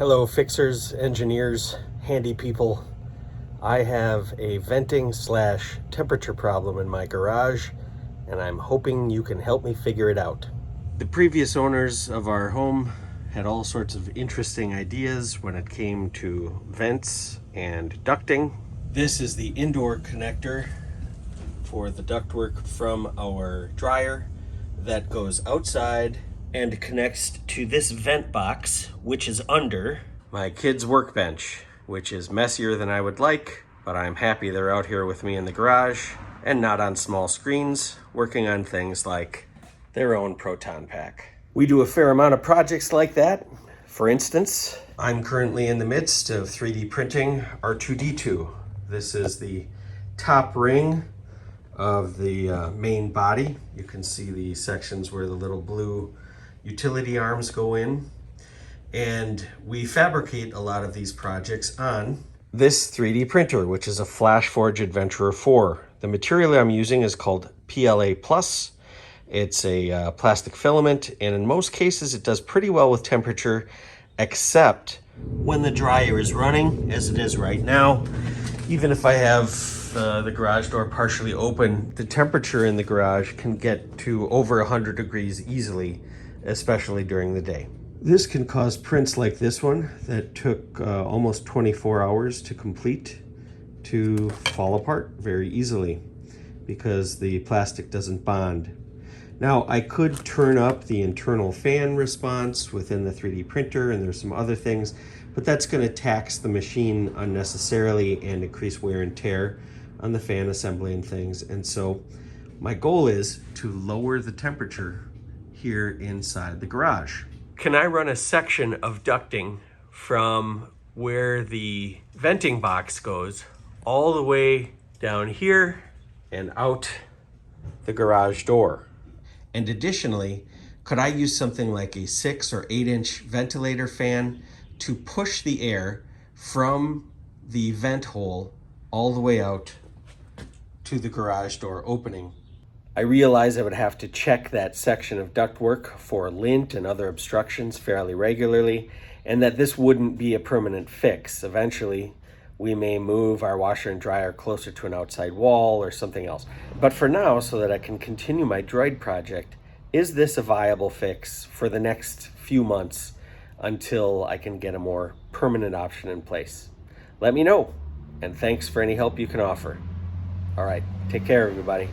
Hello, fixers, engineers, handy people. I have a venting slash temperature problem in my garage, and I'm hoping you can help me figure it out. The previous owners of our home had all sorts of interesting ideas when it came to vents and ducting. This is the indoor connector for the ductwork from our dryer that goes outside and connects to this vent box, which is under my kids' workbench, which is messier than I would like, but I'm happy they're out here with me in the garage and not on small screens, working on things like their own proton pack. We do a fair amount of projects like that. For instance, I'm currently in the midst of 3D printing R2-D2. This is the top ring of the main body. You can see the sections where the little blue utility arms go in. And we fabricate a lot of these projects on this 3D printer, which is a FlashForge Adventurer 4. The material I'm using is called PLA+. It's a plastic filament, and in most cases it does pretty well with temperature, except when the dryer is running, as it is right now. Even if I have the garage door partially open, the temperature in the garage can get to over 100 degrees easily, especially during the day. This can cause prints like this one that took almost 24 hours to complete to fall apart very easily because the plastic doesn't bond. Now, I could turn up the internal fan response within the 3D printer, and there's some other things, but that's going to tax the machine unnecessarily and increase wear and tear on the fan assembly and things. And so my goal is to lower the temperature here inside the garage. Can I run a section of ducting from where the venting box goes all the way down here and out the garage door? And additionally, could I use something like a 6 or 8 inch ventilator fan to push the air from the vent hole all the way out to the garage door opening? I realize I would have to check that section of ductwork for lint and other obstructions fairly regularly, and that this wouldn't be a permanent fix. Eventually, we may move our washer and dryer closer to an outside wall or something else. But for now, so that I can continue my Droid project, is this a viable fix for the next few months until I can get a more permanent option in place? Let me know, and thanks for any help you can offer. All right, take care, everybody.